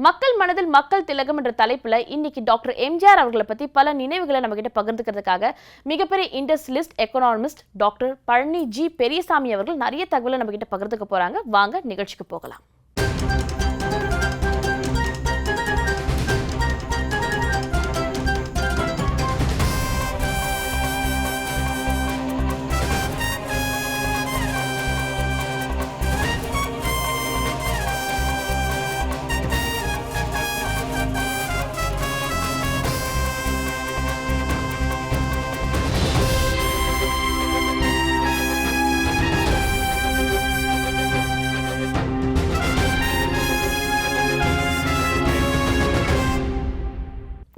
மக்கள் மனதில் மக்கள் திலகம் என்ற தலைப்புல இன்னைக்கு டாக்டர் எம்ஜிஆர் அவர்களை பத்தி பல நினைவுகளை நம்ம கிட்ட பகிர்ந்துக்கிறதுக்காக மிகப்பெரிய industrialist economist doctor Palani G Periyasamy அவர்கள் நிறைய தகவலை நம்ம கிட்ட பகிர்ந்துக்க போறாங்க. வாங்க நிகழ்ச்சிக்கு போகலாம்.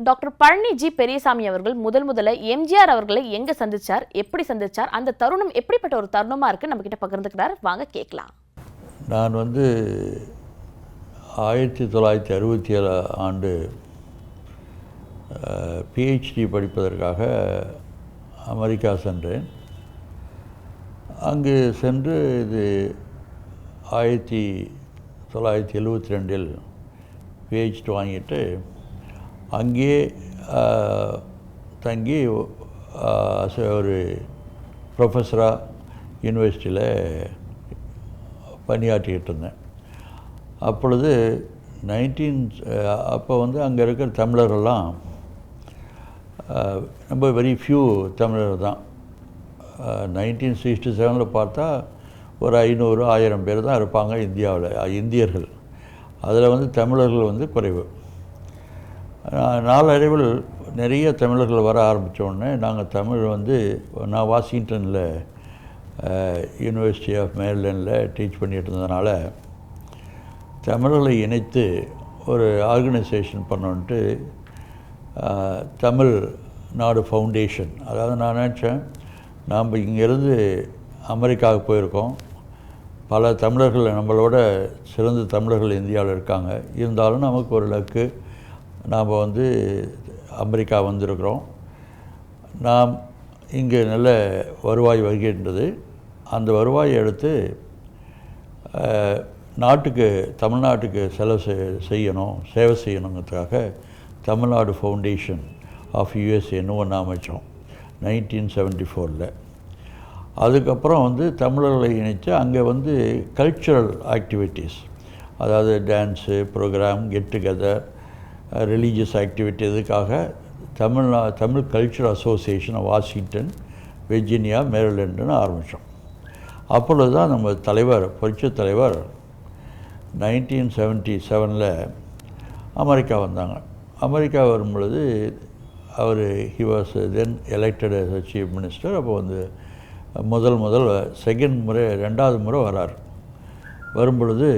டாக்டர் பழனி ஜி பெரியசாமி அவர்கள் முதல்ல எம்ஜிஆர் அவர்களை எங்க சந்திச்சார், எப்படி சந்திச்சார், அந்த தருணம் எப்படிப்பட்ட ஒரு தருணமா இருக்கு நம்ம கிட்ட பகிர்ந்துக்கிறார். வாங்க கேட்கலாம். நான் 1967 ஆண்டு பிஹெச்டி படிப்பதற்காக அமெரிக்கா சென்றேன். அங்கு சென்று இது 1972 பிஹெச்டி வாங்கிட்டு அங்கேயே தங்கி ஒரு ப்ரொஃபஸராக யூனிவர்சிட்டியில் பணியாற்றிக்கிட்டு இருந்தேன். அப்பொழுது அப்போ அங்கே இருக்கிற தமிழர்கள்லாம் ரொம்ப வெரி ஃபியூ தமிழர்கள் தான். 1967 பார்த்தா ஒரு 500-1000 பேர் தான் இருப்பாங்க இந்தியாவில், இந்தியர்கள். அதில் தமிழர்கள் குறைவு. நாளடைவில் நிறைய தமிழர்கள் வர ஆரம்பித்தோடனே நாங்கள் தமிழ் நான் வாஷிங்டனில் யூனிவர்சிட்டி ஆஃப் மேரிலாண்டில் டீச் பண்ணிகிட்டு இருந்ததுனால தமிழர்களை இணைத்து ஒரு ஆர்கனைசேஷன் பண்ணோன்ட்டு தமிழ் நாடு ஃபவுண்டேஷன், அதாவது நான் நினச்சேன் நாம் இங்கேருந்து அமெரிக்காவுக்கு போயிருக்கோம், பல தமிழர்கள் நம்மளோட சிறந்த தமிழர்கள் இந்தியாவில் இருக்காங்க, இருந்தாலும் நமக்கு ஒரு லக்கு நாம் அமெரிக்கா வந்திருக்கிறோம், நாம் இங்கே நல்ல வருவாய் வருகின்றது, அந்த வருவாயை எடுத்து தமிழ்நாட்டுக்கு செலவு செய்யணும், சேவை செய்யணுங்கிறதுக்காக தமிழ்நாடு ஃபவுண்டேஷன் ஆஃப் யூஎஸ்ஏன்னு ஒன்று அமைச்சோம் 1974. அதுக்கப்புறம் தமிழர்களை இணைத்து அங்கே கல்ச்சுரல் ஆக்டிவிட்டீஸ், அதாவது dance program, get together, religious activity, இதுக்காக Tamil cultural association Washington, Virginia, மேரிலாண்டுன்னு ஆரம்பித்தோம். அப்பொழுது தான் நம்ம தலைவர், புரட்சி தலைவர் 1977 அமெரிக்கா வந்தாங்க. அமெரிக்கா வரும்பொழுது அவர் he was then elected as a chief minister. அப்போ ரெண்டாவது முறை வரார். வரும்பொழுது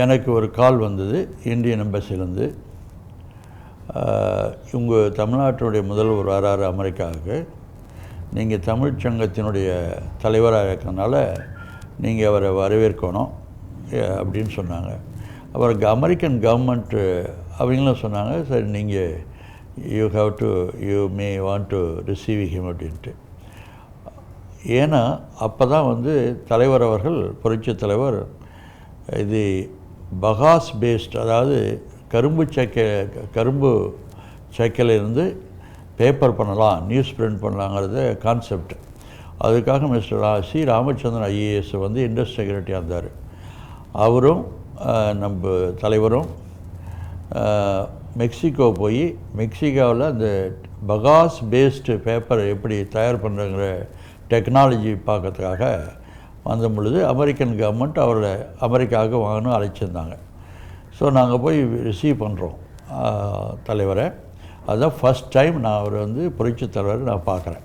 எனக்கு ஒரு கால் வந்தது இந்தியன் எம்பசிலேருந்து, உங்கள் தமிழ்நாட்டினுடைய முதல்வர் வராரு அமெரிக்காவுக்கு, நீங்கள் தமிழ்ச் சங்கத்தினுடைய தலைவராக இருக்கிறதுனால நீங்கள் அவரை வரவேற்கணும் அப்படின்னு சொன்னாங்க. அவருக்கு அமெரிக்கன் கவர்மெண்ட்டு அவங்களும் சொன்னாங்க, சரி நீங்கள் you may want to receive him அப்படின்ட்டு. ஏன்னா அப்போ தான் தலைவர் அவர்கள், புரட்சி தலைவர், இது பகாஸ் பேஸ்ட், அதாவது கரும்பு சக்கையிலிருந்து பேப்பர் பண்ணலாம், நியூஸ் பிரிண்ட் பண்ணலாங்கிறது கான்செப்ட். அதுக்காக mister C Ramachandran IAS industry செக்ரட்டரியாக இருந்தார். அவரும் நம்ம தலைவரும் மெக்சிகோ போய் மெக்சிகோவில் அந்த பகாஸ் பேஸ்டு பேப்பர் எப்படி தயார் பண்ணுறங்கிற டெக்னாலஜி பார்க்கறதுக்காக வந்த பொழுது அமெரிக்கன் கவர்மெண்ட் அவரை அமெரிக்காவுக்கு வாங்கணும் அழைச்சிருந்தாங்க. ஸோ நாங்கள் போய் ரிசீவ் பண்ணுறோம் தலைவரை. அதுதான் ஃபஸ்ட் டைம் நான் அவர் புரட்சி தலைவரை நான் பார்க்குறேன்.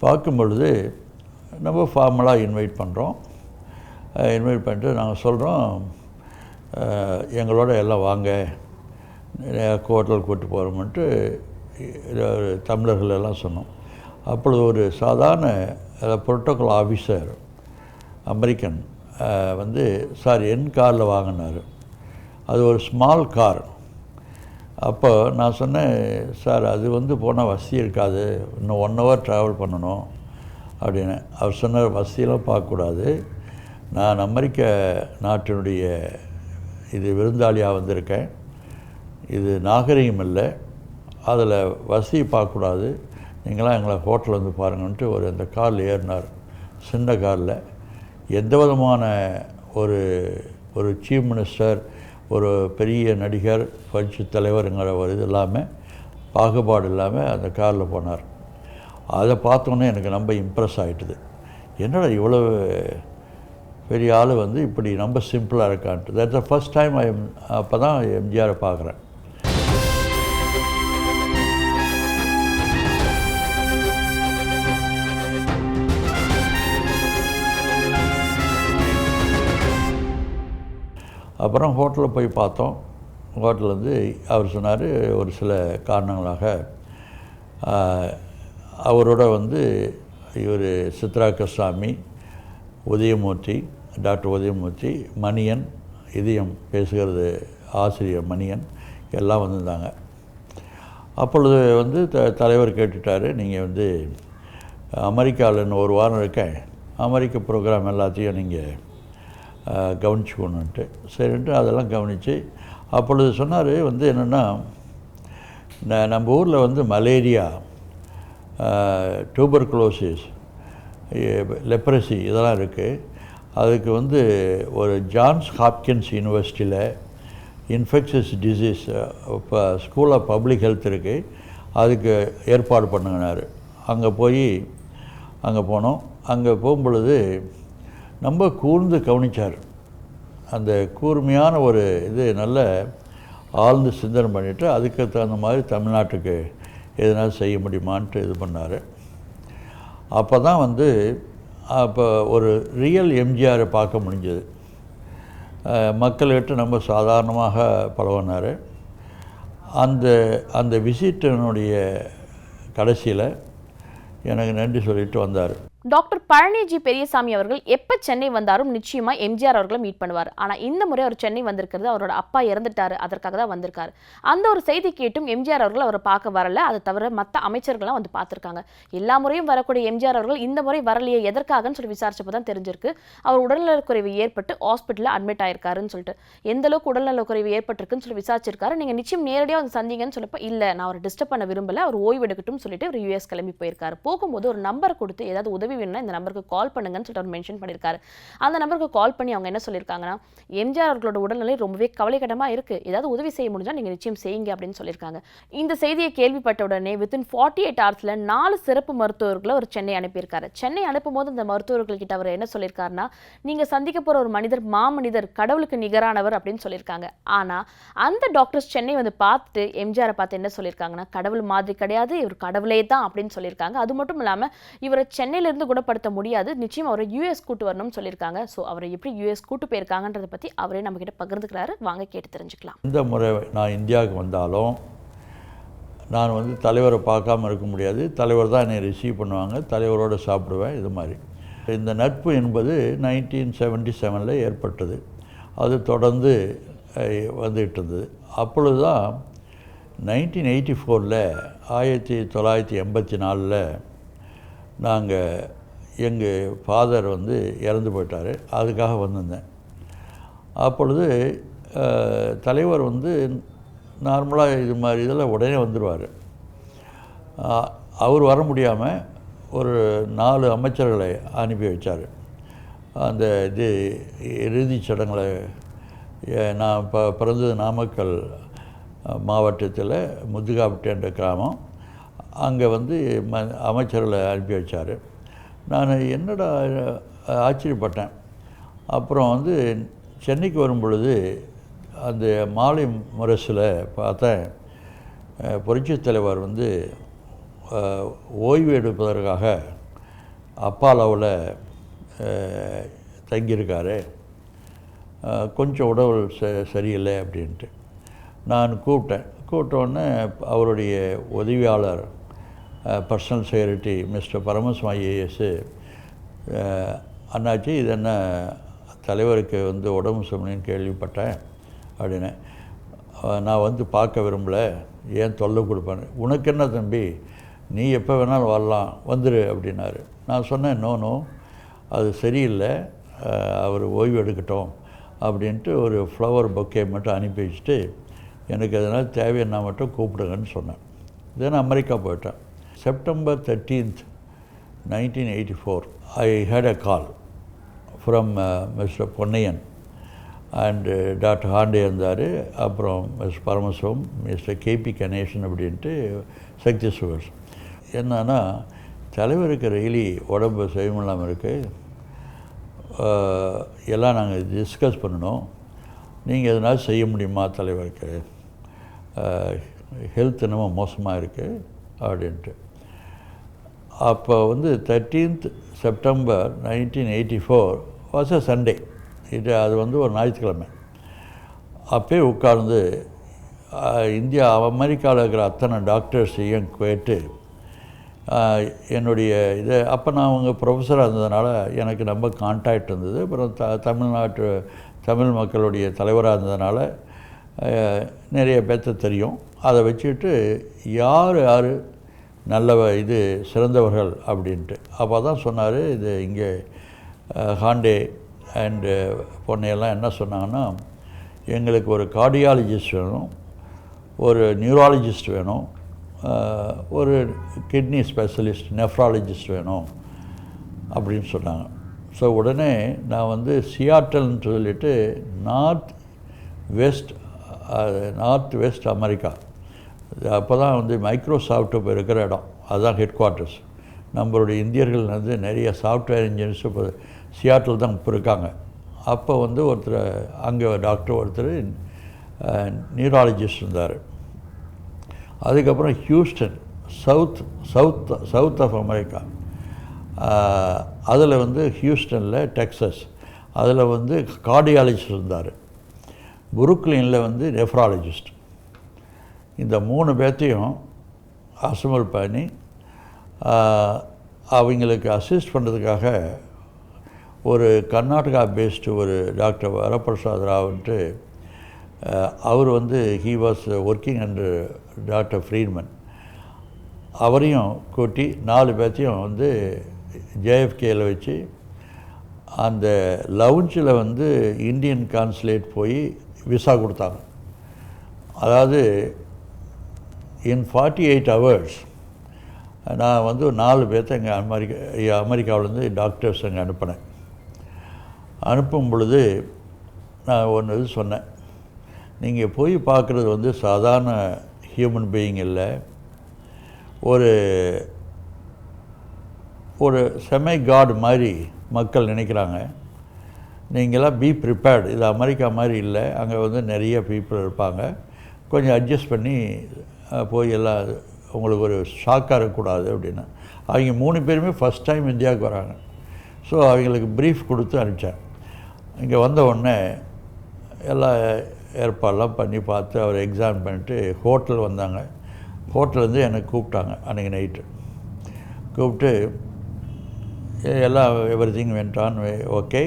பார்க்கும் பொழுது நம்ம ஃபார்மலாக இன்வைட் பண்ணுறோம். இன்வைட் பண்ணிட்டு நாங்கள் சொல்கிறோம், எங்களோட எல்லாம் வாங்க, ஹோட்டல் கூப்பிட்டு போகிறோம்ன்ட்டு தமிழர்கள் எல்லாம் சொன்னோம். அப்பொழுது ஒரு சாதாரண புரோட்டோகால் ஆஃபீஸர் அமெரிக்கன் சார் என் காரில் வாங்கினார். அது ஒரு ஸ்மால் கார். அப்போ நான் சொன்னேன், சார் அது போனால் வசதி இருக்காது, இன்னும் 1 hour ட்ராவல் பண்ணணும் அப்படின்னு. அவர் சொன்னார், வசதியெல்லாம் பார்க்கக்கூடாது, நான் அமெரிக்க நாட்டினுடைய இது விருந்தாளியாக வந்திருக்கேன், இது நாகரிகம் இல்லை, அதில் வசதி பார்க்கக்கூடாது, நீங்களாம் எங்களை ஹோட்டலில் வந்து பாருங்கன்ட்டு அந்த காரில் ஏறினார். சின்ன காரில் எந்த விதமான ஒரு சீஃப் மினிஸ்டர், ஒரு பெரிய நடிகர், புரட்சி தலைவருங்கிற ஒரு இது இல்லாமல், பாகுபாடு இல்லாமல் அந்த காரில் போனார். அதை பார்த்தோன்னே எனக்கு ரொம்ப இம்ப்ரெஸ் ஆகிட்டுது. என்னடா இவ்வளோ பெரிய ஆள் இப்படி ரொம்ப சிம்பிளாக இருக்கான்ட்டு. தட்ஸ் த ஃபஸ்ட் டைம் அப்போ தான் எம்ஜிஆரை பார்க்குறேன். அப்புறம் ஹோட்டலில் போய் பார்த்தோம். ஹோட்டல் அவர் சொன்னார், ஒரு சில காரணங்களாக அவரோட இவர் சித்ரா கிருஷ்ணசாமி, உதயமூர்த்தி, டாக்டர் உதயமூர்த்தி, மணியன், இதயம் பேசுகிறது ஆசிரியர் மணியன் எல்லாம் வந்திருந்தாங்க. அப்பொழுது தலைவர் கேட்டுட்டார், நீங்கள் அமெரிக்காவில் இன்னும் ஒரு வாரம் இருக்கேன், அமெரிக்க ப்ரோக்ராம் எல்லாத்தையும் நீங்கள் கவனிச்சுக்கணுன்ட்டு. சரின்ட்டு அதெல்லாம் கவனித்து அப்பொழுது சொன்னார், என்னென்னா நம்ம ஊரில் மலேரியா, டியூபர்குலோசிஸ், லெப்ரசி இதெல்லாம் இருக்குது. அதுக்கு ஒரு ஜான்ஸ் ஹாப்கின்ஸ் யூனிவர்சிட்டியில் இன்ஃபெக்ஷஸ் டிசீஸ் இப்போ ஸ்கூல் ஆஃப் பப்ளிக் ஹெல்த் இருக்குது, அதுக்கு ஏற்பாடு பண்ணுங்கனார். அங்கே போனோம். அங்கே போகும்பொழுது ரொம்ப கூர்ந்து கவனித்தார். அந்த கூர்மையான ஒரு நல்ல ஆழ்ந்து சிந்தனை பண்ணிவிட்டு அதுக்கு தகுந்த மாதிரி தமிழ்நாட்டுக்கு எதனாலும் செய்ய முடியுமான்ட்டு இது பண்ணார். அப்போ தான் அப்போ ஒரு ரியல் எம்ஜிஆரை பார்க்க முடிஞ்சது. மக்கள்கிட்ட ரொம்ப சாதாரணமாக பழகினார். அந்த விசிட்டினுடைய கடைசியில் எனக்கு நன்றி சொல்லிட்டு வந்தார். டாக்டர் பழனி ஜி பெரியசாமி அவர்கள் எப்போ சென்னை வந்தாலும் நிச்சயமாக எம்ஜிஆர் அவர்களை மீட் பண்ணுவார். ஆனால் இந்த முறை அவர் சென்னை வந்திருக்கிறது அவரோட அப்பா இறந்துட்டார், அதற்காக தான் வந்திருக்காரு. அந்த ஒரு செய்தி கேட்டும் எம்ஜிஆர் அவர்கள் அவரை பார்க்க வரல. அதை தவிர மற்ற அமைச்சர்கள்லாம் பார்த்துருக்காங்க. எல்லா முறையும் வரக்கூடிய எம்ஜிஆர் அவர்கள் இந்த முறை வரலையே, எதற்காகன்னு சொல்லி விசாரிச்சப்போ தான் தெரிஞ்சிருக்கு அவர் உடல்நலக்குறைவு ஏற்பட்டு ஹாஸ்பிட்டலில் அட்மிட் ஆயிருக்காருன்னு சொல்லிட்டு. எந்த அளவுக்கு உடல்நலக்குறைவு ஏற்பட்டிருக்குன்னு சொல்லி விசாரிச்சிருக்காரு. நீங்கள் நிச்சயம் நேரடியாக சந்திங்கன்னு சொல்லப்போ இல்லை, நான் அவரை டிஸ்டர்ப் பண்ண விரும்பல, அவர் ஓய்வு எடுக்கட்டும் சொல்லிட்டு ஒரு யூஎஸ் கிளம்பி போயிருக்காரு. போகும்போது ஒரு நம்பர் கொடுத்து ஏதாவது உதவி வேணும்னா இந்த நம்பருக்கு கால் பண்ணுங்கன்னு சொல்லிட்டு அவர் மென்ஷன் பண்ணியிருக்காரு. அந்த நம்பருக்கு கால் பண்ணி அவங்க என்ன சொல்லியிருக்காங்கன்னா, எம்ஜிஆர் அவர்களோட உடல்நிலை ரொம்பவே கவலைக்கிடமாக இருக்குது, ஏதாவது உதவி செய்ய முடிஞ்சால் நீங்கள் நிச்சயம் செய்யுங்க அப்படின்னு சொல்லியிருக்காங்க. இந்த செய்தியை கேள்விப்பட்ட உடனே வித்தின் 48 ஹவர்ஸில் 4 சிறப்பு மருத்துவர்களை ஒரு சென்னை அனுப்பியிருக்காரு. சென்னை அனுப்பும்போது இந்த மருத்துவர்கள்கிட்ட அவர் என்ன சொல்லியிருக்காருன்னா, நீங்கள் சந்திக்க போகிற ஒரு மனிதர் மாமனிதர், கடவுளுக்கு நிகரானவர் அப்படின்னு சொல்லியிருக்காங்க. ஆனால் அந்த டாக்டர்ஸ் சென்னை பார்த்துட்டு எம்ஜிஆரை பார்த்து என்ன சொல்லியிருக்காங்கன்னா, கடவுள் மாதிரி கிடையாது, இவர் கடவுளே தான் அப்படின்னு சொல்லியிருக்காங்க. அது மட்டும் இல்லாமல் இவரை சென்னையிலிருந்து குணப்படுத்த முடியாது, நிச்சயம் அவரை யூஎஸ் கூட்டு வரணும்னு சொல்லியிருக்காங்க. ஸோ அவரை எப்படி யூஎஸ் கூட்டு போயிருக்காங்கன்றதை பற்றி அவரே நம்ம கிட்ட பகிர்ந்துக்கிறாரு. வாங்க கேட்டு தெரிஞ்சுக்கலாம். இந்த முறை நான் இந்தியாவுக்கு வந்தாலும் நான் தலைவரை பார்க்காம இருக்க முடியாது. தலைவர் தான் என்னை ரிசீவ் பண்ணுவாங்க, தலைவரோடு சாப்பிடுவேன். இது மாதிரி இந்த நட்பு என்பது 1977 ஏற்பட்டது. அது தொடர்ந்து வந்துகிட்டு இருந்தது. அப்பொழுது தான் 1984 1984 நாங்கள் எங்கள் ஃபாதர் இறந்து போயிட்டார், அதுக்காக வந்திருந்தேன். அப்பொழுது தலைவர் நார்மலாக இது மாதிரி இதெல்லாம் உடனே வந்துடுவார். அவர் வர முடியாமல் ஒரு 4 அமைச்சர்களை அனுப்பி வச்சார். அந்த இறுதிச் சடங்களை நான் பிறந்தது நாமக்கல் மாவட்டத்தில் முதுகாப்பட்டி என்ற கிராமம். அங்கே அமைச்சர்களை அனுப்பி வச்சார். நான் என்னடா ஆச்சரியப்பட்டேன். அப்புறம் சென்னைக்கு வரும் பொழுது அந்த மாலை முரசில் பார்த்தேன், புரட்சித் தலைவர் ஓய்வு எடுப்பதற்காக அப்பாலாவில் தங்கியிருக்காரு, கொஞ்சம் உடல் சரியில்லை அப்படின்ட்டு. நான் கூப்பிட்டோன்னே அவருடைய உதவியாளர் personal secretary mister Paramasivam IAS, அண்ணாச்சி இது என்ன தலைவருக்கு உடம்பு சரியில்லைன்னு கேள்விப்பட்டேன் அப்படின்னு. நான் பார்க்க விரும்பலை, ஏன் தொல்லை கொடுப்பேன், உனக்கு என்ன தம்பி, நீ எப்போ வேணாலும் வரலாம், வந்துரு அப்படின்னாரு. நான் சொன்னேன், நோ அது சரியில்லை, அவர் ஓய்வு எடுக்கட்டும் அப்படின்ட்டு ஒரு ஃப்ளவர் பொக்கே மட்டும் அனுப்பி வச்சுட்டு எனக்கு அதனால் தேவைன்னா மட்டும் கூப்பிடுங்கன்னு சொன்னேன். தென் அமெரிக்கா போயிட்டேன். September 13th, 1984, I had a call from Mr. Ponniyan and Dr. Hande இருந்தார், அப்புறம் miss Paramasivam, mister KP Ganesan அப்படின்ட்டு சக்தி சுகர்ஸ். என்னன்னா தலைவருக்கு ரெய்லி உடம்பு செய்யமில்லாமல் இருக்குது, எல்லாம் நாங்கள் டிஸ்கஸ் பண்ணணும், நீங்கள் எதனால் செய்ய முடியுமா தலைவருக்கு, ஹெல்த் என்னமோ மோசமாக இருக்குது அப்படின்ட்டு. அப்போ வந்து 13th September 1984 was a Sunday. அது வந்து ஒரு ஞாயிற்றுக்கிழமை. அப்போயே உட்கார்ந்து இந்தியா அமெரிக்காவில் இருக்கிற அத்தனை டாக்டர்ஸையும் கேட்டு என்னுடைய இதை, அப்போ நான் அவங்க ப்ரொஃபஸராக இருந்ததுனால எனக்கு ரொம்ப கான்டாக்ட் இருந்தது. அப்புறம் தமிழ் மக்களுடைய தலைவராக இருந்ததுனால நிறைய பேர்த்த தெரியும். அதை வச்சுட்டு யார் நல்ல இது சிறந்தவர்கள் அப்படின்ட்டு. அப்போ தான் சொன்னார், இது இங்கே ஹாண்டே அண்டு பொன்னையெல்லாம் என்ன சொன்னாங்கன்னா, எங்களுக்கு ஒரு கார்டியாலஜிஸ்ட் வேணும், ஒரு நியூராலஜிஸ்ட் வேணும், ஒரு கிட்னி ஸ்பெஷலிஸ்ட் நெஃப்ராலஜிஸ்ட் வேணும் அப்படின்னு சொன்னாங்க. ஸோ உடனே நான் வந்து சியாட்டல்னு சொல்லிட்டு நார்த் வெஸ்ட் அமெரிக்கா, அப்போ தான் வந்து மைக்ரோசாஃப்ட் இப்போ இருக்கிற இடம், அதுதான் ஹெட் குவார்ட்டர்ஸ். நம்மளுடைய இந்தியர்கள் வந்து நிறைய சாஃப்ட்வேர் இன்ஜினியர்ஸ் இப்போ சியாட்டில் தான் இப்போ இருக்காங்க. அப்போ வந்து அங்கே டாக்டர் ஒருத்தர் நியூராலஜிஸ்ட் இருந்தார். அதுக்கப்புறம் ஹியூஸ்டன், சவுத் ஆஃப் அமெரிக்கா, அதில் வந்து ஹியூஸ்டனில் டெக்ஸஸ், அதில் வந்து கார்டியாலஜிஸ்ட் இருந்தார். புருக்லினில் வந்து நெஃப்ராலஜிஸ்ட். இந்த 3 பேர்த்தையும் அசம்பிள் பண்ணி அவங்களுக்கு அசிஸ்ட் பண்ணுறதுக்காக ஒரு கர்நாடகா பேஸ்டு ஒரு டாக்டர் வரப்பிரசாத் ராவ்ன்ட்டு, அவர் வந்து he was working under doctor Friedman, அவரையும் கூட்டி 4 பேர்த்தையும் வந்து ஜேஎஃப்கேயில் வச்சு அந்த லவுஞ்சில் வந்து இந்தியன் கான்சுலேட் போய் விசா கொடுத்தாங்க. அதாவது இன் 48 hours நான் வந்து 4 பேர்த்த இங்கே அமெரிக்காவிலேருந்து டாக்டர்ஸ் அங்கே அனுப்பினேன். அனுப்பும் பொழுது நான் ஒன்று இது சொன்னேன், நீங்கள் போய் பார்க்குறது வந்து சாதாரண ஹியூமன் பீயிங் இல்லை, ஒரு செமை காட் மாதிரி மக்கள் நினைக்கிறாங்க. நீங்களாம் பி ப்ரிப்பேர்டு, இது அமெரிக்கா மாதிரி இல்லை, அங்கே வந்து நிறைய பீப்புள் இருப்பாங்க, கொஞ்சம் அட்ஜஸ்ட் பண்ணி போய் எல்லாம் உங்களுக்கு ஒரு ஷாக்காக இருக்கக்கூடாது அப்படின்னு. அவங்க 3 பேருமே ஃபஸ்ட் டைம் இந்தியாவுக்கு வராங்க. ஸோ அவங்களுக்கு ப்ரீஃப் கொடுத்து அனுப்பிச்சேன். இங்கே வந்த உடனே எல்லாம் ஏற்பாடெல்லாம் பண்ணி பார்த்து அவர் எக்ஸாம் பண்ணிட்டு ஹோட்டல் வந்தாங்க. ஹோட்டலேருந்து எனக்கு கூப்பிட்டாங்க அன்றைக்கி நைட்டு. கூப்பிட்டு எல்லாம் எவ்ரிதிங் வென்ட் ஆன் ஓகே.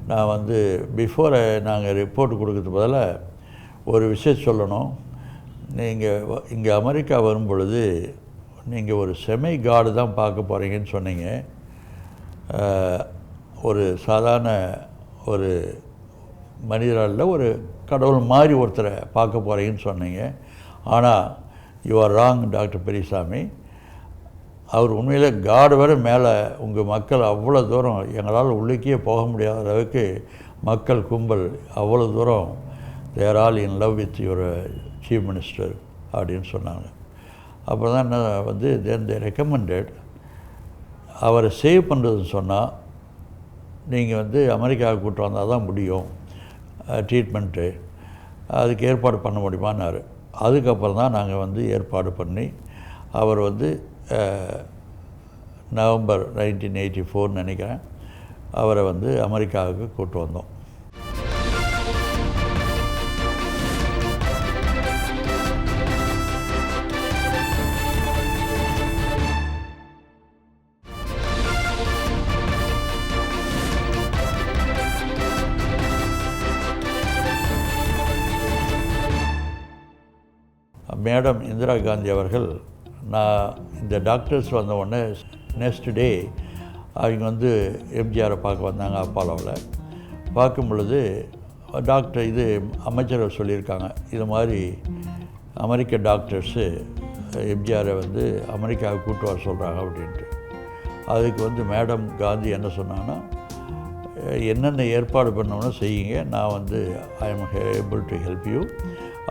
நான் வந்து பிஃபோர் நாங்கள் ரிப்போர்ட் கொடுக்கறது பதிலாக ஒரு விஷயம் சொல்லணும், நீங்கள் இங்கே அமெரிக்கா வரும் பொழுது நீங்கள் ஒரு செமை காடு தான் பார்க்க போகிறீங்கன்னு சொன்னீங்க. ஒரு சாதாரண ஒரு மனிதரால் ஒரு கடவுள் மாதிரி ஒருத்தரை பார்க்க போகிறீங்கன்னு சொன்னீங்க. ஆனால் you are wrong doctor Periyasamy. அவர் உண்மையிலே காடு வர மேலே உங்கள் மக்கள் அவ்வளோ தூரம் எங்களால் உள்ளுக்கே போக முடியாத அளவுக்கு மக்கள் கும்பல் அவ்வளோ தூரம் they're all in love with your chief minister அப்படின்னு சொன்னாங்க. அப்போ தான் என்ன வந்து தென் தே ரெக்கமெண்டட் அவரை சேவ் பண்ணுறதுன்னு சொன்னால் நீங்கள் வந்து அமெரிக்காவுக்கு கூப்பிட்டு வந்தால் தான் முடியும் ட்ரீட்மெண்ட்டு, அதுக்கு ஏற்பாடு பண்ண முடியுமான்னாரு. அதுக்கப்புறம் தான் நாங்கள் வந்து ஏற்பாடு பண்ணி அவர் வந்து நவம்பர் 1984 நினைக்கிறேன் அவரை வந்து அமெரிக்காவுக்கு கூப்பிட்டு வந்தோம். மேடம் இந்திரா காந்தி அவர்கள், நான் இந்த டாக்டர்ஸ் வந்த உடனே நெக்ஸ்ட் டே அவங்க வந்து எம்ஜிஆரை பார்க்க வந்தாங்க அப்பாலோவில். பார்க்கும் பொழுது டாக்டர் இது அமைச்சர் சொல்லியிருக்காங்க, இது மாதிரி அமெரிக்க டாக்டர்ஸு எம்ஜிஆரை வந்து அமெரிக்காவுக்கு கூட்டு வர சொல்கிறாங்க அப்படின்ட்டு. அதுக்கு வந்து மேடம் காந்தி என்ன சொன்னாங்கன்னா, என்னென்ன ஏற்பாடு பண்ணோம்னா செய்யுங்க, நான் வந்து I am able to help you.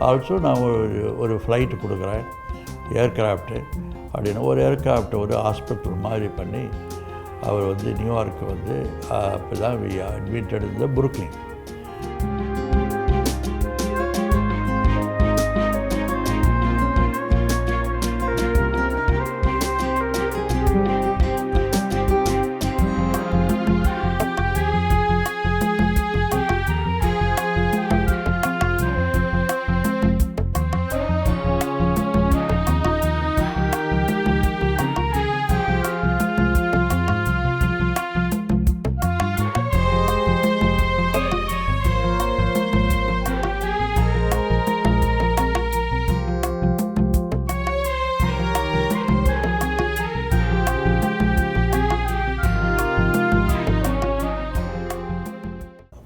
Also நான் ஒரு ஃப்ளைட்டு கொடுக்குறேன், ஏர்க்ராஃப்ட்டு அப்படின்னு. ஒரு ஏர்க்ராஃப்டை ஒரு ஹாஸ்பிட்டல் மாதிரி பண்ணி அவர் வந்து நியூயார்க்கு வந்து அப்போ தான் அட்மிட்டட் இந்த புருக்லின்.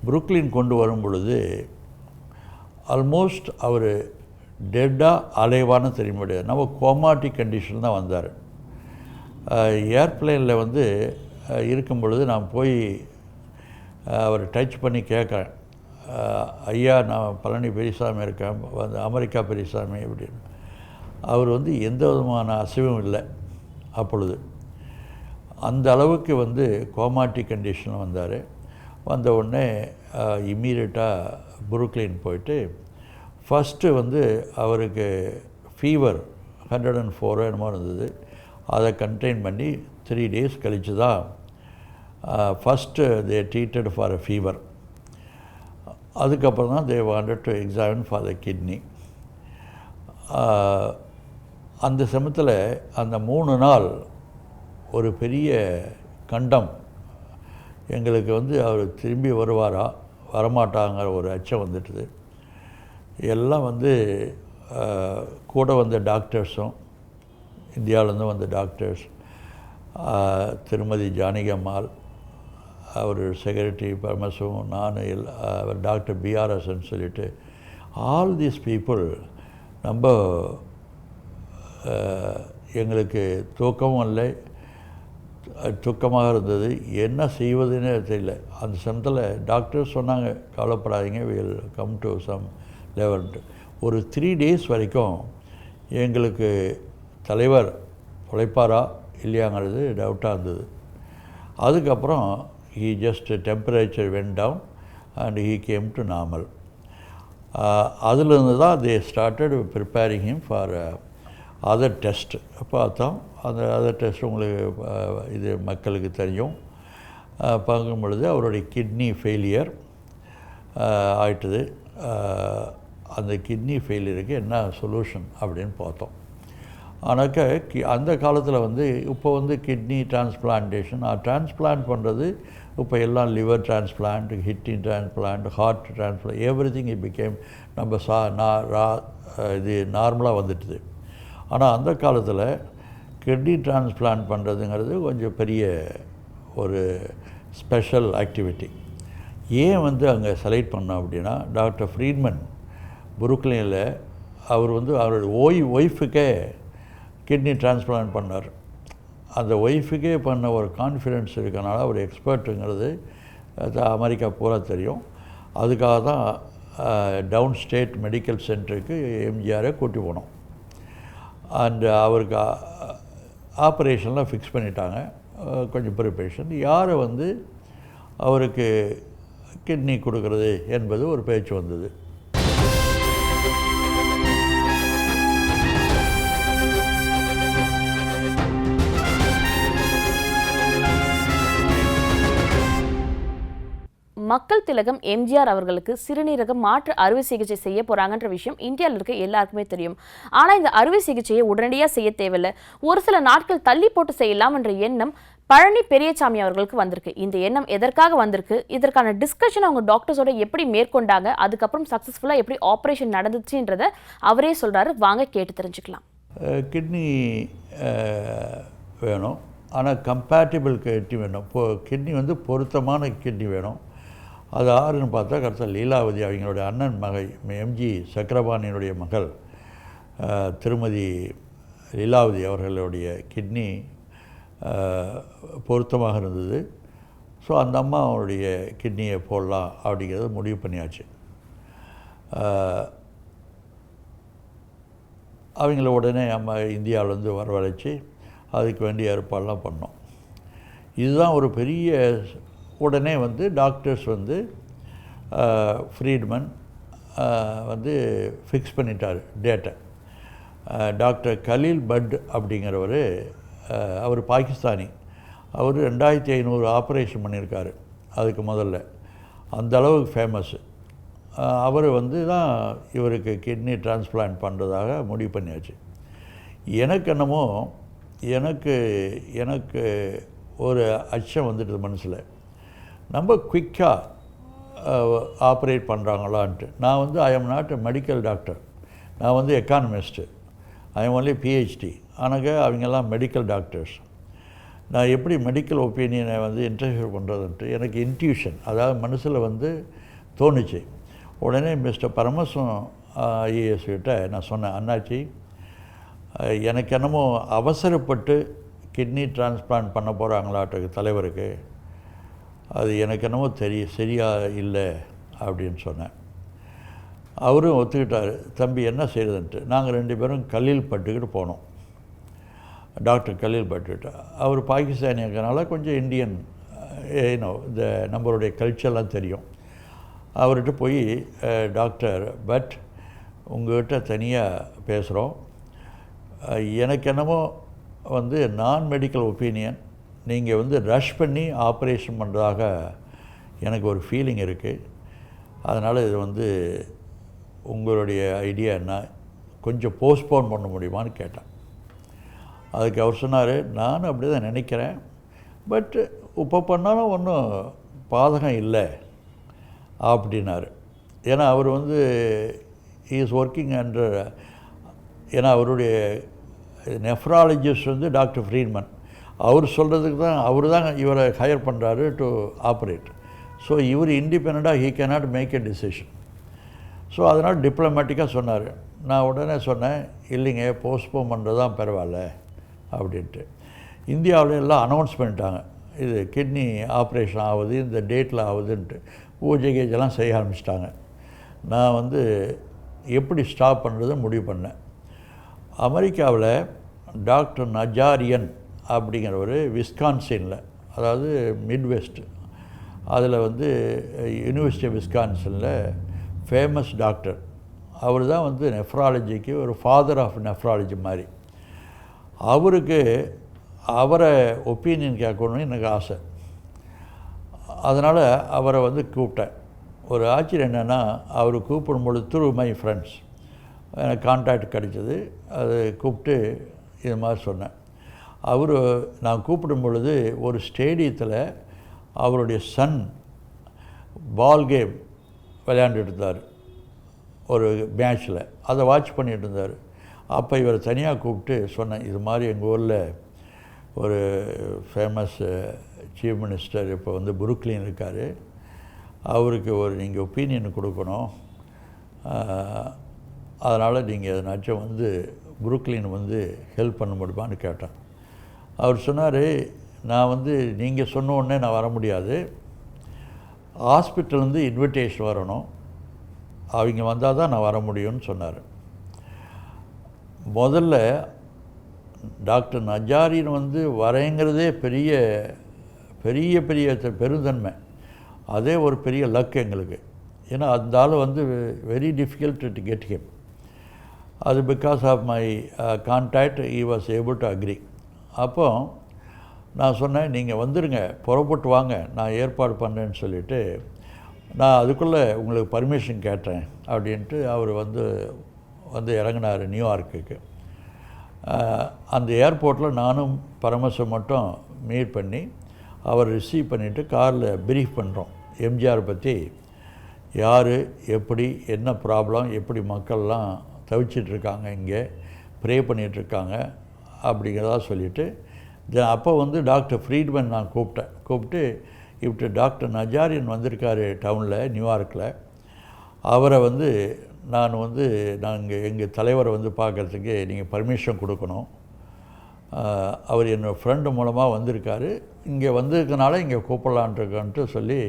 புருக்லின் கொண்டு வரும் பொழுது ஆல்மோஸ்ட் அவர் டெட்டாக அலைவான தெரிய முடியாது. நம்ம கோமாட்டிக் கண்டிஷன் தான் வந்தார். ஏர்ப்ளைனில் வந்து இருக்கும் பொழுது நான் போய் அவர் டச் பண்ணி கேட்குறேன், ஐயா நான் பழனி பெரியசாமி இருக்கேன், வந்து அமெரிக்கா பெரியசாமி அப்படின்னு. அவர் வந்து எந்த விதமான அசைவும் இல்லை அப்பொழுது. அந்த அளவுக்கு வந்து கோமாட்டிக் கண்டிஷனில் வந்தார். வந்த உடனே இம்மீடியட்டாக புருக்லின் போயிட்டு ஃபஸ்ட்டு வந்து அவருக்கு ஃபீவர் 104 என்னமோ இருந்தது. அதை கண்டெயின் பண்ணி 3 days கழித்து தான் first they treated for a fever. அதுக்கப்புறம் தான் they wanted to examine for the kidney. அந்த சமயத்தில் அந்த 3 நாள் ஒரு பெரிய கண்டம் எங்களுக்கு வந்து அவர் திரும்பி வருவாரா வரமாட்டாங்கிற ஒரு அச்சம் வந்துட்டுது. எல்லாம் வந்து கூட வந்த டாக்டர்ஸும், இந்தியாவிலேருந்து வந்த டாக்டர்ஸ், திருமதி ஜானகி அம்மாள், அவர் செக்ரட்டரி பரமசும், நான் டாக்டர் பிஆர்எஸ்ன்னு சொல்லிட்டு ஆல் தீஸ் பீப்புள் நம்ம எங்களுக்கு தூக்கமும் இல்லை, துக்கமாக இருந்தது, என்ன செய்வதுன்னு தெரியல. அந்த சமயத்தில் டாக்டர் சொன்னாங்க, கவலைப்படாதீங்க, வில் கம் டு சம் லெவல்ட்டு. ஒரு 3 days வரைக்கும் எங்களுக்கு தலைவர் உழைப்பாரா இல்லையாங்கிறது டவுட்டாக இருந்தது. அதுக்கப்புறம் he just temperature went down and he came to normal. அதிலிருந்து தான் they started preparing him for other test. பார்த்தோம் அந்த அதர் டெஸ்ட் உங்களுக்கு இது மக்களுக்கு தெரியும். பார்க்கும் பொழுது அவருடைய கிட்னி ஃபெயிலியர் ஆயிட்டுது. அந்த கிட்னி ஃபெயிலியருக்கு என்ன சொல்யூஷன் அப்படின்னு பார்த்தோம். ஆனாக்கா அந்த காலத்தில் வந்து இப்போ வந்து கிட்னி டிரான்ஸ்பிளான்டேஷன் டிரான்ஸ்பிளான்ட் பண்ணுறது இப்போ எல்லாம் liver transplant, kidney transplant, heart transplant, everything it became நம்ம இது நார்மலாக வந்துட்டுது. ஆனால் அந்த காலத்தில் கிட்னி டிரான்ஸ்பிளான்ட் பண்ணுறதுங்கிறது கொஞ்சம் பெரிய ஒரு ஸ்பெஷல் ஆக்டிவிட்டி. ஏன் வந்து அங்கே செலக்ட் பண்ணோம் அப்படின்னா, டாக்டர் ஃப்ரீட்மன் புருக்லினில் அவர் வந்து அவருடைய ஒய்ஃபுக்கே கிட்னி டிரான்ஸ்பிளான்ட் பண்ணார். அந்த ஒய்ஃபுக்கே பண்ண ஒரு கான்ஃபிடென்ஸ் இருக்கனால அவர் எக்ஸ்பர்ட்டுங்கிறது அமெரிக்கா பூரா தெரியும். அதுக்காக தான் டவுன் ஸ்டேட் மெடிக்கல் சென்டருக்கு எம்ஜிஆரை கூட்டி போனோம். அண்ட் அவருக்கு ஆப்ரேஷன்லாம் ஃபிக்ஸ் பண்ணிட்டாங்க. கொஞ்சம் ப்ரிப்பரேஷன் யாரை வந்து அவருக்கு கிட்னி கொடுக்கறது என்பது ஒரு பேச்சு வந்தது. மக்கள் திலகம் எம்ஜிஆர் அவர்களுக்கு சிறுநீரக மாற்று அறுவை சிகிச்சை செய்ய போறாங்கன்ற விஷயம் இந்தியாவில் இருக்க எல்லாருக்குமே தெரியும். ஆனா இந்த அறுவை சிகிச்சையை உடனடியாக செய்ய தேவையில்லை, ஒரு சில நாட்கள் தள்ளி போட்டு செய்யலாம் என்ற எண்ணம் பழனி பெரியசாமி அவர்களுக்கு வந்திருக்கு. இந்த எண்ணம் எதற்காக வந்திருக்கு, இதற்கான டிஸ்கஷன் அவங்க டாக்டர்ஸோட எப்படி மேற்கொண்டாங்க, அதுக்கப்புறம் சக்ஸஸ்ஃபுல்லாக எப்படி ஆப்ரேஷன் நடந்துச்சுன்றதை அவரே சொல்றாரு. வாங்க கேட்டு தெரிஞ்சுக்கலாம். கிட்னி வேணும், ஆனால் கம்பேட்டிபிள் கிட்னி வேணும். கிட்னி வந்து பொருத்தமான கிட்னி வேணும். அது யாருன்னு பார்த்தா கடைசியில் லீலாவதி அவங்களுடைய அண்ணன் மகை எம்ஜி சக்கரபாணியினுடைய மகள் திருமதி லீலாவதி அவர்களுடைய கிட்னி பொருத்தமாக இருந்தது. ஸோ அந்த அம்மா அவருடைய கிட்னியை போடலாம் அப்படிங்கிறத முடிவு பண்ணியாச்சு. அவங்கள உடனே நம்ம இந்தியாவிலேருந்து வரவழைச்சி அதுக்கு வேண்டிய ஏற்பாடெலாம் பண்ணோம். இதுதான் ஒரு பெரிய உடனே வந்து டாக்டர்ஸ் வந்து ஃப்ரீட்மன் வந்து ஃபிக்ஸ் பண்ணிட்டார் டேட்டை. டாக்டர் கலீல் பட் அப்படிங்கிறவர், அவர் பாகிஸ்தானி. அவர் 2500 ஆப்ரேஷன் பண்ணியிருக்காரு அதுக்கு முதல்ல, அந்த அளவுக்கு ஃபேமஸ்ஸு. அவர் வந்து தான் இவருக்கு கிட்னி டிரான்ஸ்பிளான்ட் பண்ணுறதாக முடிவு பண்ணியாச்சு. எனக்கு என்னமோ எனக்கு ஒரு அச்சம் வந்துடுது மனசில், நம்ம குயிக்காக ஆப்ரேட் பண்ணுறாங்களான்ட்டு. நான் வந்து I am not a medical doctor, நான் வந்து எக்கானமிஸ்ட்டு, ஐ எம் ஒன்லி பிஹெச்டி. ஆனால் அவங்கெல்லாம் மெடிக்கல் டாக்டர்ஸ். நான் எப்படி மெடிக்கல் ஒப்பீனியனை வந்து இன்டர்வியூ பண்ணுறதுன்ட்டு எனக்கு இன்ட்யூஷன், அதாவது மனசில் வந்து தோணுச்சு. உடனே மிஸ்டர் பரமசிவம் ஐஏஎஸ் கிட்ட நான் சொன்னேன், அண்ணாச்சி எனக்கு என்னமோ அவசரப்பட்டு கிட்னி டிரான்ஸ்பிளான்ட் பண்ண போகிறாங்களாட்டுக்கு தலைவருக்கு, அது எனக்கு என்னமோ சரியாக இல்லை அப்படின்னு சொன்னேன். அவரும் ஒத்துக்கிட்டார். தம்பி என்ன செய்கிறதுன்ட்டு நாங்கள் 2 பேரும் கலீல் பட்டுக்கிட்டு போனோம். டாக்டர் கலீல் பட்டுக்கிட்ட அவர் பாகிஸ்தானி இருக்கிறனால கொஞ்சம் இந்தியன் இந்த நம்மளுடைய கல்ச்சர்லாம் தெரியும். அவர்கிட்ட போய், டாக்டர் பட் உங்கள்கிட்ட தனியாக பேசுகிறோம், எனக்கு என்னமோ வந்து நான் மெடிக்கல் ஒப்பீனியன், நீங்கள் வந்து ரஷ் பண்ணி ஆப்ரேஷன் பண்ணுறதாக எனக்கு ஒரு ஃபீலிங் இருக்குது. அதனால் இது வந்து உங்களுடைய ஐடியா என்ன, கொஞ்சம் போஸ்ட்போன் பண்ண முடியுமான்னு கேட்டேன். அதுக்கு அவர் சொன்னார், நானும் அப்படி தான் நினைக்கிறேன், பட் இப்போ பண்ணாலும் ஒன்றும் பாதகம் இல்லை அப்படின்னாரு. ஏன்னா அவர் வந்து இஸ் ஒர்க்கிங் அண்டர், ஏன்னா அவருடைய நெஃப்ராலஜிஸ்ட் வந்து டாக்டர் ஃப்ரீட்மன், அவர் சொல்கிறதுக்கு தான் அவர் தான் இவரை ஹையர் பண்ணுறாரு டு ஆப்ரேட். ஸோ இவர் இண்டிபெண்ட்டாக he cannot make a decision. So அதனால் டிப்ளமேட்டிக்காக சொன்னார். நான் உடனே சொன்னேன், இல்லைங்க போஸ்ட்போன் பண்ணுறது தான் பரவாயில்ல அப்படின்ட்டு. இந்தியாவில் எல்லாம் அனௌன்ஸ் பண்ணிட்டாங்க, இது கிட்னி ஆப்ரேஷன் ஆகுது, இந்த டேட்டில் ஆகுதுன்ட்டு பூஜை கேஜெல்லாம் செய்ய ஆரம்பிச்சிட்டாங்க. நான் வந்து எப்படி ஸ்டாப் பண்ணுறதுன்னு முடிவு பண்ணேன். அமெரிக்காவில் டாக்டர் நஜாரியன் அப்படிங்கிறவர் விஸ்கான்சினில், அதாவது மிட்வெஸ்ட், அதில் வந்து யூனிவர்சிட்டி ஆஃப் விஸ்கான்சினில் ஃபேமஸ் டாக்டர். அவர் தான் வந்து நெஃப்ராலஜிக்கு ஒரு ஃபாதர் ஆஃப் நெஃப்ராலஜி மாதிரி. அவரை ஒப்பீனியன் கேட்கணுன்னு எனக்கு ஆசை. அதனால் அவரை வந்து கூப்பிட்டேன். ஒரு ஆச்சரியம் என்னென்னா, அவர் கூப்பிடும்பொழுது த்ரூ மை ஃப்ரெண்ட்ஸ் எனக்கு கான்டாக்ட் கிடைச்சது. அது கூப்பிட்டு இது மாதிரி சொன்னேன். நான் கூப்பிடும் பொழுது ஒரு ஸ்டேடியத்தில் அவருடைய சன் பால் கேம் விளையாண்டுட்டு இருந்தார் ஒரு மேட்ச்சில், அதை வாட்ச் பண்ணிகிட்டு இருந்தார். அப்போ இவர் தனியாக கூப்பிட்டு சொன்னேன், இது மாதிரி எங்கள் ஊரில் ஒரு ஃபேமஸ் சீஃப் மினிஸ்டர் இப்போ வந்து புருக்லின் இருக்கார், அவருக்கு நீங்கள் ஒப்பீனியன் கொடுக்கணும், அதனால் நீங்கள் எதனாச்சும் வந்து புருக்லின் வந்து ஹெல்ப் பண்ண முடியுமான்னு கேட்டேன். அவர் சொன்னார், நான் வந்து நீங்கள் சொன்ன உடனே நான் வர முடியாது, ஹாஸ்பிட்டல்லேருந்து இன்விடேஷன் வரணும், அவங்க வந்தால் தான் நான் வர முடியும்னு சொன்னார். முதல்ல டாக்டர் நஜாரின் வந்து வரேங்கிறதே பெரிய பெரிய பெரிய பெருந்தன்மை, அதே ஒரு பெரிய லக் எங்களுக்கு. ஏன்னா அந்த ஆள் வந்து very difficult to get him. அது because of my contact he was able to agree. அப்போ நான் சொன்னேன், நீங்கள் வந்துடுங்க, புறப்பட்டு வாங்க, நான் ஏற்பாடு பண்ணுறேன்னு சொல்லிவிட்டு நான் அதுக்குள்ளே உங்களுக்கு பர்மிஷன் கேட்டேன் அப்படின்ட்டு அவர் வந்து இறங்கினார் நியூயார்க்குக்கு. அந்த ஏர்போர்ட்டில் நானும் பரமசிவம் மட்டும் மீட் பண்ணி அவர் ரிசீவ் பண்ணிவிட்டு காரில் ப்ரீஃப் பண்ணுறோம். எம்ஜிஆர் பற்றி யார், எப்படி, என்ன ப்ராப்ளம், எப்படி மக்கள்லாம் தவிச்சிட்ருக்காங்க, இங்கே ப்ரே பண்ணிகிட்ருக்காங்க அப்படிங்கிறதா சொல்லிவிட்டு அப்போ வந்து டாக்டர் ஃப்ரீட்மன் நான் கூப்பிட்டு இப்படி டாக்டர் நஜாரியன் வந்திருக்காரு டவுனில், நியூயார்க்கில். அவரை வந்து நாங்கள் எங்கள் தலைவரை வந்து பார்க்குறதுக்கு நீங்கள் பர்மிஷன் கொடுக்கணும். அவர் என்னோடய ஃப்ரெண்டு மூலமாக வந்திருக்காரு, இங்கே வந்திருக்கனால இங்கே கூப்பிடலான்ட்டுருக்கன்ட்டு சொல்லி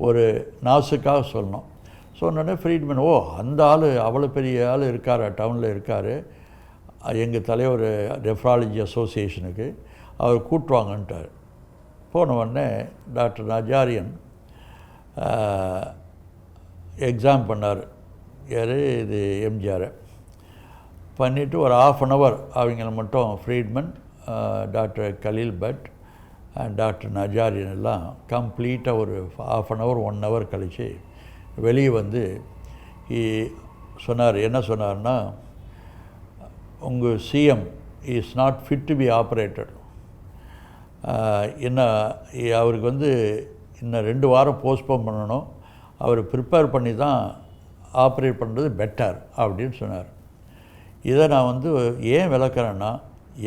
ஒரு நாசுக்காக சொன்னோம். சொன்னோடனே ஃப்ரீட்மேன், ஓ அந்த ஆள் அவ்வளோ பெரிய ஆள் இருக்கார், டவுனில் இருக்கார், எங்கள் தலைவர் நெஃப்ராலஜி அசோசியேஷனுக்கு, அவர் கூட்டுவாங்கன்ட்டார். போன உடனே டாக்டர் நஜாரியன் எக்ஸாம் பண்ணார். யார் இது? எம்ஜிஆரை பண்ணிவிட்டு ஒரு 1/2 hour அவங்கள மட்டும் Friedman, doctor Khalil but and doctor Najarian எல்லாம் கம்ப்ளீட்டாக ஒரு 1/2 hour 1 hour கழித்து வெளியே வந்து சொன்னார். என்ன சொன்னார்னா, உங்கள் CM is not fit to be operated. என்ன அவருக்கு வந்து இன்னும் 2 வாரம் போஸ்ட்போன் பண்ணணும், அவர் ப்ரிப்பேர் பண்ணி தான் ஆப்ரேட் பண்ணுறது பெட்டர் அப்படின்னு சொன்னார். இதை நான் வந்து ஏன் விளக்குறேன்னா,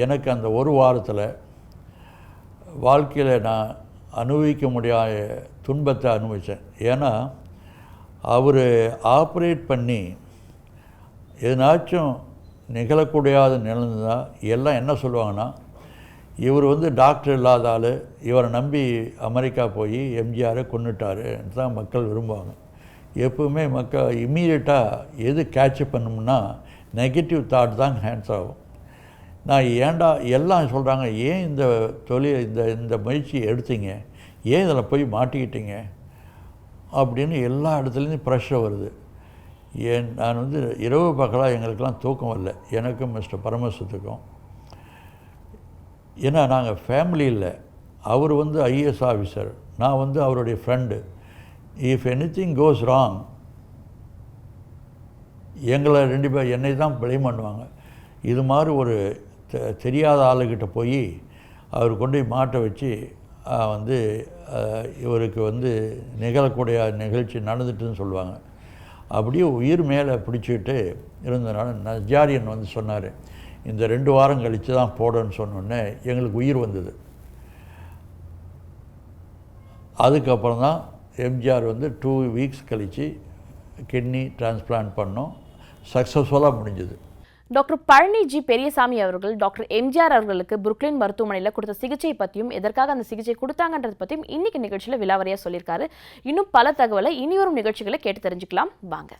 எனக்கு அந்த ஒரு வாரத்தில் வாழ்க்கையில் நான் அனுபவிக்க முடியாத துன்பத்தை அனுபவித்தேன். ஏன்னா அவர் ஆப்ரேட் பண்ணி எதனாச்சும் நிகழக்கூடாத நிலந்துதான் எல்லாம் என்ன சொல்லுவாங்கன்னா, இவர் வந்து டாக்டர் இல்லாத ஆள், இவரை நம்பி அமெரிக்கா போய் எம்ஜிஆரை கொன்னுட்டாரு தான் மக்கள் விரும்புவாங்க. எப்பவுமே மக்கள் இம்மீடியட்டாக எது கேட்சப் பண்ணணும்னா நெகட்டிவ் தாட் தான் ஹேண்ட்ஸ் ஆகும். நான் ஏன்டா எல்லாம் சொல்கிறாங்க, ஏன் இந்த தொழில் இந்த முயற்சி எடுத்தீங்க, ஏன் இதில் போய் மாட்டிக்கிட்டீங்க அப்படின்னு எல்லா இடத்துலேருந்து ப்ரெஷர் வருது. நான் வந்து இரவு பகலாக எங்களுக்கெல்லாம் தூக்கம் வரல, எனக்கும் மிஸ்டர் பரமசிவத்துக்கும். ஏன்னா நாங்கள் ஃபேமிலி இல்லை. அவர் வந்து ஐஏஎஸ் ஆஃபீஸர், நான் வந்து அவருடைய friend. If anything cos wrong எங்களை 2 பேர் என்னை தான் ப்ளேம் பண்ணுவாங்க. இது மாதிரி ஒரு தெரியாத ஆளுக்கிட்ட போய் அவர் கொண்டு போய் மாட்ட வச்சு வந்து இவருக்கு வந்து நிகழக்கூடிய நிகழ்ச்சி நடந்துட்டுன்னு சொல்லுவாங்க. அப்படியே உயிர் மேலே பிடிச்சிக்கிட்டு இருந்தனால நஜாரியன் வந்து சொன்னார், இந்த 2 வாரம் கழித்து தான் போடணும்னு சொன்னோடனே எங்களுக்கு உயிர் வந்தது. அதுக்கப்புறம் தான் எம்ஜிஆர் வந்து 2 weeks கழித்து கிட்னி டிரான்ஸ்பிளான்ட் பண்ணோம், சக்ஸஸ்ஃபுல்லாக முடிஞ்சது. டாக்டர் பழனி ஜி பெரியசாமி அவர்கள் டாக்டர் எம்ஜிஆர் அவர்களுக்கு புருக்லின் மருத்துவமனையில் கொடுத்த சிகிச்சை பற்றியும், எதற்காக அந்த சிகிச்சை கொடுத்தாங்கன்றது பற்றியும் இன்னைக்கு நிகழ்ச்சியில் விலாவரியாக சொல்லியிருக்காரு. இன்னும் பல தகவலை இனிவரும் நிகழ்ச்சிகளை கேட்டு தெரிஞ்சுக்கலாம் வாங்க.